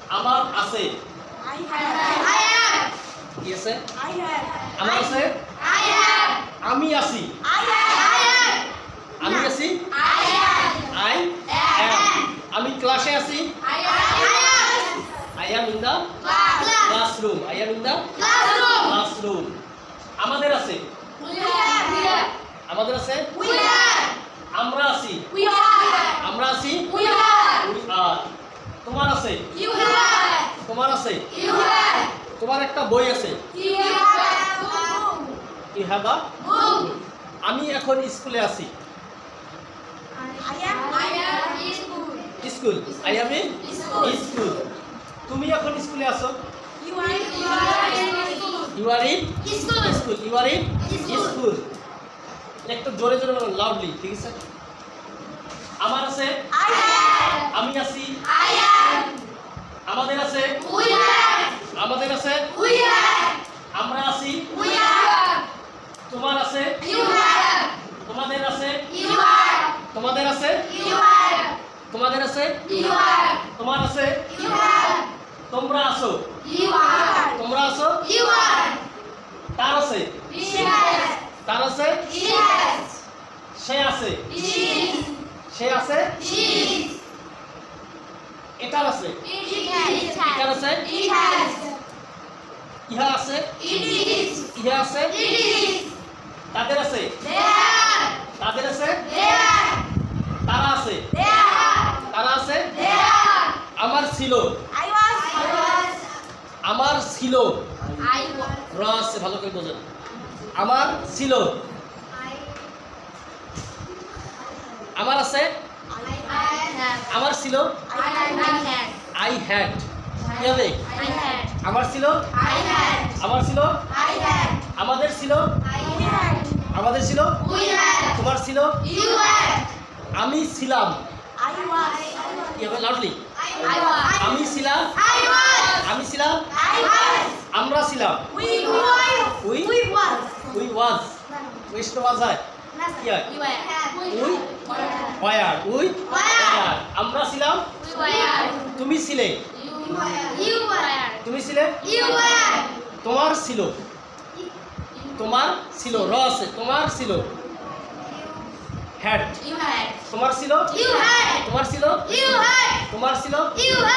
আমার আছে। I have. কি আছে? I have. আমার আছে। I have. আমি আছি। I have. আমি আছি। I have. I am. আমি ক্লাসে আছি। I am. I am in the classroom. I am in the classroom. আমাদের আছে। We have. আমাদের আছে। We have. আমরা আছি। We are. আমরা আছি। We are. We are. তোমার আছে। You have. তোমার আছে। You have. তোমার একটা বই আছে। You have. Boom. You have a Boom. আমি এখন স্কুলে আছি। I am in school. School. I am in School. School. তুমি এখন স্কুলে আছো। You are in school. You are in School. School. You are in School. School. একটু জোরে জোরে বলুন, লাউডলি, ঠিক আছে? আমার আছে। I have. আমি আছি। I am. আমাদের আছে। We have. আমাদের আছে। We have. আমরা আছি। We are. তোমার আছে। You have. তোমাদের আছে। You are. তোমাদের আছে। You are. তোমাদের আছে। You are. তোমার আছে। You have. তোমরা আছো। You are. তোমরা আছো। You are. তার আছে। She has. তার আছে। She has. সে আছে। She is. সে আছে। She is. এটার আছে। It has. এটার আছে। It has. ইহা আছে। It is. ইহা আছে। It is. তাদের আছে। They have. তাদের আছে। They have. তারা আছে। They have. তারা আছে। They have. আমার ছিল। I was. I was. আমার ছিল। I was. র আছে, ভালো করে বোঝেন। আমার ছিল। আমার আছে। I have. আমার ছিল। I had. I had. কি হবে? I had. আমার ছিল। I had. আমার ছিল। I had. আমাদের ছিল। We had. আমাদের ছিল। We had. তোমার ছিল। You had. আমি ছিলাম। I was. কি হবে? লাউডলি। I was. আমি ছিলাম। I was. আমি ছিলাম। I was. আমরা ছিলাম। We was. We? We was. We was. উইষ্ট ওয়াজ হয়। কি হয়? You were. We were. We Were. Were. আমরা ছিলাম। We were. তুমি ছিলে। You were. তুমি ছিলে। You were. তোমার ছিল। তোমার ছিল। র আছে। তোমার ছিল। হ্যাড। You had. তোমার ছিল। You had. তোমার ছিল। You had. তোমার ছিল। You had.